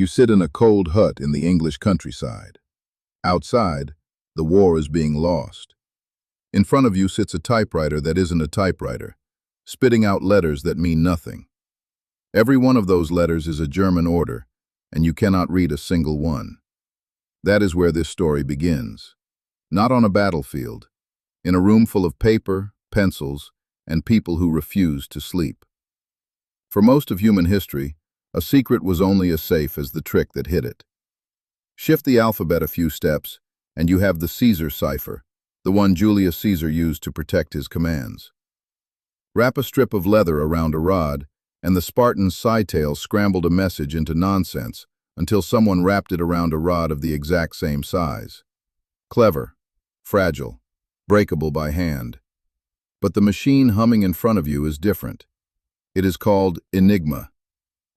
You sit in a cold hut in the English countryside. Outside, the war is being lost. In front of you sits a typewriter that isn't a typewriter, spitting out letters that mean nothing. Every one of those letters is a German order, and you cannot read a single one. That is where this story begins. Not on a battlefield, in a room full of paper, pencils, and people who refuse to sleep. For most of human history, a secret was only as safe as the trick that hid it. Shift the alphabet a few steps, and you have the Caesar cipher, the one Julius Caesar used to protect his commands. Wrap a strip of leather around a rod, and the Spartan scytale scrambled a message into nonsense until someone wrapped it around a rod of the exact same size. Clever, fragile, breakable by hand. But the machine humming in front of you is different. It is called Enigma,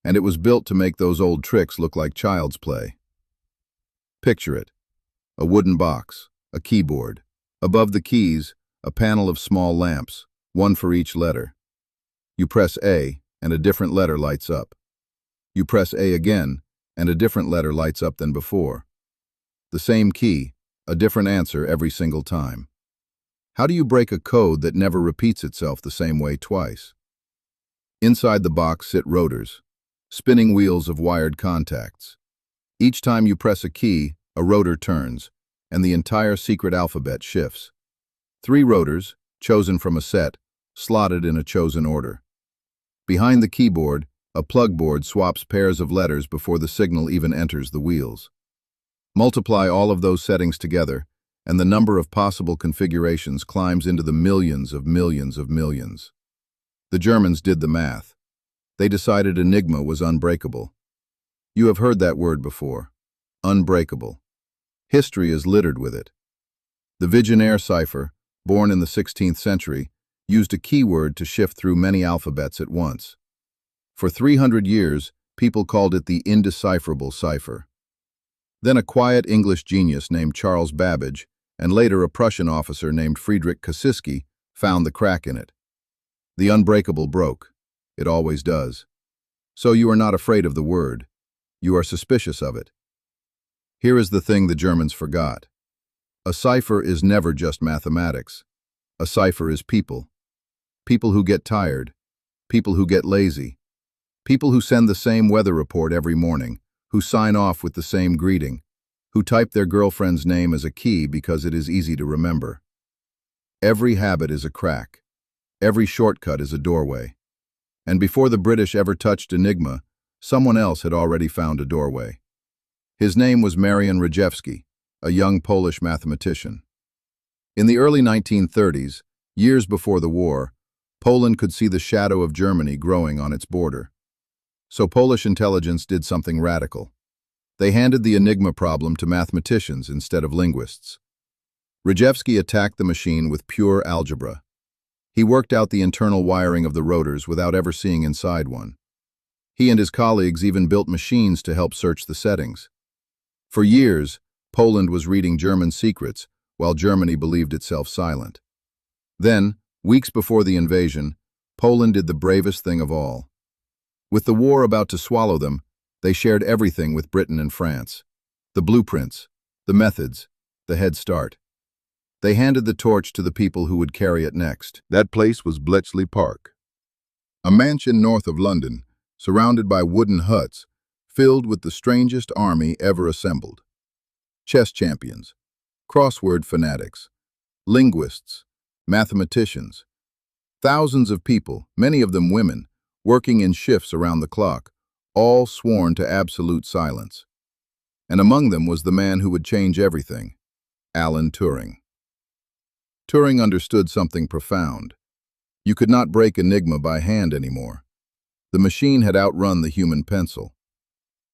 and it was built to make those old tricks look like child's play. Picture it. A wooden box, a keyboard. Above the keys, a panel of small lamps, one for each letter. You press A, and a different letter lights up. You press A again, and a different letter lights up than before. The same key, a different answer every single time. How do you break a code that never repeats itself the same way twice? Inside the box sit rotors, spinning wheels of wired contacts. Each time you press a key, a rotor turns, and the entire secret alphabet shifts. 3 rotors, chosen from a set, slotted in a chosen order. Behind the keyboard, a plug board swaps pairs of letters before the signal even enters the wheels. Multiply all of those settings together, and the number of possible configurations climbs into the millions of millions of millions. The Germans did the math. They decided Enigma was unbreakable. You have heard that word before. Unbreakable. History is littered with it. The Vigenère cipher, born in the 16th century, used a keyword to shift through many alphabets at once. For 300 years, people called it the indecipherable cipher. Then a quiet English genius named Charles Babbage, and later a Prussian officer named Friedrich Kasiski, found the crack in it. The unbreakable broke. It always does. So you are not afraid of the word. You are suspicious of it. Here is the thing the Germans forgot. A cipher is never just mathematics. A cipher is people. People who get tired. People who get lazy. People who send the same weather report every morning, who sign off with the same greeting, who type their girlfriend's name as a key because it is easy to remember. Every habit is a crack. Every shortcut is a doorway. And before the British ever touched Enigma, someone else had already found a doorway. His name was Marian Rejewski, a young Polish mathematician. In the early 1930s, years before the war, Poland could see the shadow of Germany growing on its border. So Polish intelligence did something radical. They handed the Enigma problem to mathematicians instead of linguists. Rejewski attacked the machine with pure algebra. He worked out the internal wiring of the rotors without ever seeing inside one. He and his colleagues even built machines to help search the settings. For years, Poland was reading German secrets, while Germany believed itself silent. Then, weeks before the invasion, Poland did the bravest thing of all. With the war about to swallow them, they shared everything with Britain and France. The blueprints, the methods, the head start. They handed the torch to the people who would carry it next. That place was Bletchley Park, a mansion north of London, surrounded by wooden huts, filled with the strangest army ever assembled. Chess champions, crossword fanatics, linguists, mathematicians. Thousands of people, many of them women, working in shifts around the clock, all sworn to absolute silence. And among them was the man who would change everything, Alan Turing. Turing understood something profound. You could not break Enigma by hand anymore. The machine had outrun the human pencil.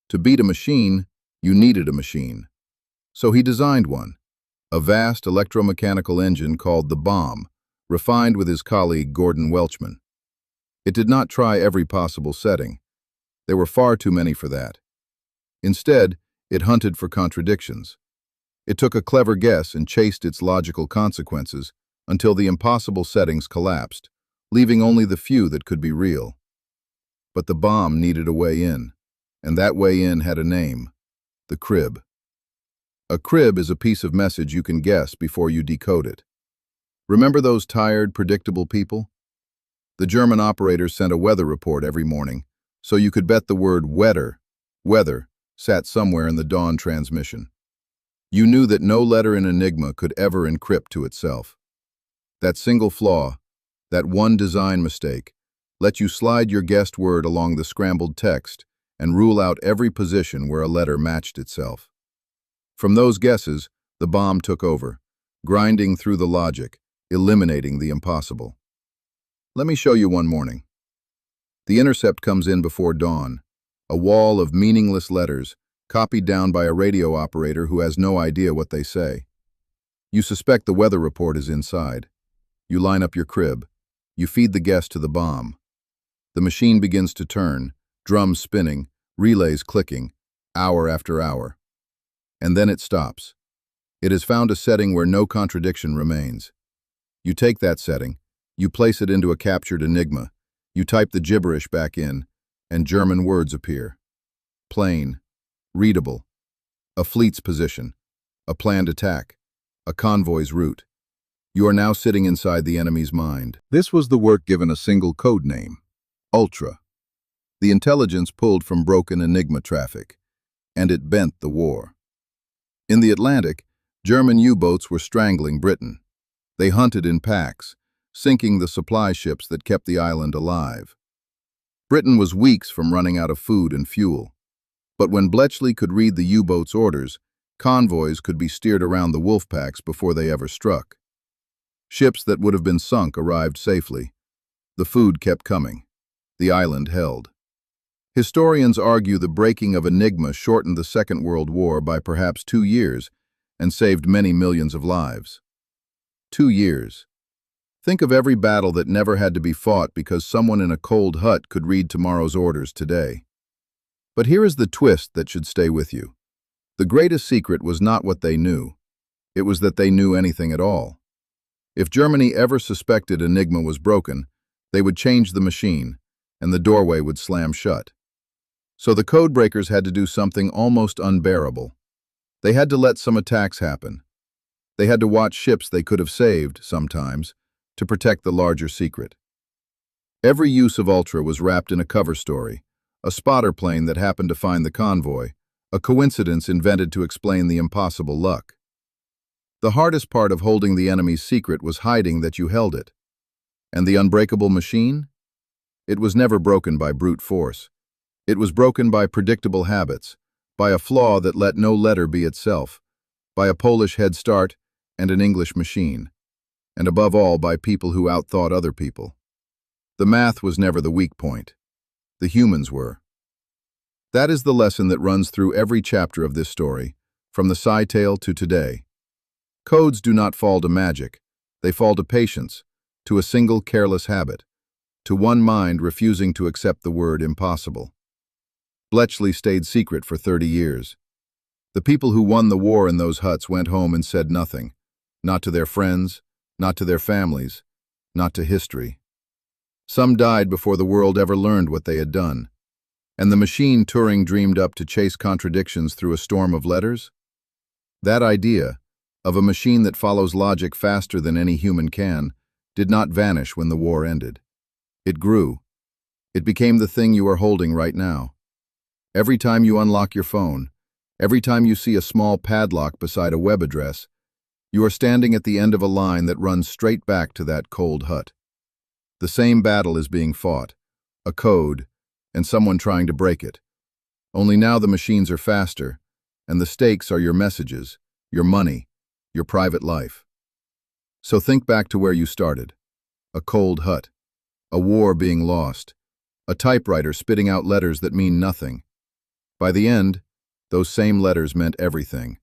To beat a machine, you needed a machine. So he designed one, a vast electromechanical engine called the Bombe, refined with his colleague Gordon Welchman. It did not try every possible setting. There were far too many for that. Instead, it hunted for contradictions. It took a clever guess and chased its logical consequences until the impossible settings collapsed, leaving only the few that could be real. But the bomb needed a way in, And that way in had a name: the crib. A crib is a piece of message you can guess before you decode it. Remember those tired, predictable people? The German operators sent a weather report every morning, so you could bet the word weather, sat somewhere in the dawn transmission. You knew that no letter in Enigma could ever encrypt to itself. That single flaw, that one design mistake, let you slide your guessed word along the scrambled text and rule out every position where a letter matched itself. From those guesses, the bomb took over, grinding through the logic, eliminating the impossible. Let me show you one morning. The intercept comes in before dawn, a wall of meaningless letters, copied down by a radio operator who has no idea what they say. You suspect the weather report is inside. You line up your crib. You feed the guess to the bomb. The machine begins to turn, drums spinning, relays clicking, hour after hour. And then it stops. It has found a setting where no contradiction remains. You take that setting, you place it into a captured Enigma, you type the gibberish back in, and German words appear. Plain, readable, a fleet's position, a planned attack, a convoy's route. You are now sitting inside the enemy's mind. This was the work given a single code name: Ultra. The intelligence pulled from broken Enigma traffic, and it bent the war. In the Atlantic, German U-boats were strangling Britain. They hunted in packs, sinking the supply ships that kept the island alive. Britain was weeks from running out of food and fuel. But when Bletchley could read the U-boat's orders, convoys could be steered around the wolf packs before they ever struck. Ships that would have been sunk arrived safely. The food kept coming. The island held. Historians argue the breaking of Enigma shortened the Second World War by perhaps 2 years and saved many millions of lives. 2 years. Think of every battle that never had to be fought because someone in a cold hut could read tomorrow's orders today. But here is the twist that should stay with you. The greatest secret was not what they knew. It was that they knew anything at all. If Germany ever suspected Enigma was broken, they would change the machine, and the doorway would slam shut. So the codebreakers had to do something almost unbearable. They had to let some attacks happen. They had to watch ships they could have saved, sometimes, to protect the larger secret. Every use of Ultra was wrapped in a cover story, a spotter plane that happened to find the convoy, a coincidence invented to explain the impossible luck. The hardest part of holding the enemy's secret was hiding that you held it. And the unbreakable machine? It was never broken by brute force. It was broken by predictable habits, by a flaw that let no letter be itself, by a Polish head start and an English machine, and above all by people who outthought other people. The math was never the weak point. The humans were. That is the lesson that runs through every chapter of this story, from the scytale to today. Codes do not fall to magic. They fall to patience, to a single careless habit, to one mind refusing to accept the word impossible. Bletchley stayed secret for 30 years. The people who won the war in those huts went home and said nothing, not to their friends, not to their families, not to history. Some died before the world ever learned what they had done. And the machine Turing dreamed up to chase contradictions through a storm of letters? That idea, of a machine that follows logic faster than any human can, did not vanish when the war ended. It grew. It became the thing you are holding right now. Every time you unlock your phone, every time you see a small padlock beside a web address, you are standing at the end of a line that runs straight back to that cold hut. The same battle is being fought, a code, and someone trying to break it. Only now the machines are faster, and the stakes are your messages, your money, your private life. So think back to where you started. A cold hut, a war being lost, a typewriter spitting out letters that mean nothing. By the end, those same letters meant everything,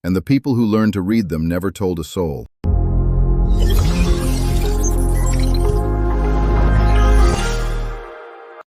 and the people who learned to read them never told a soul.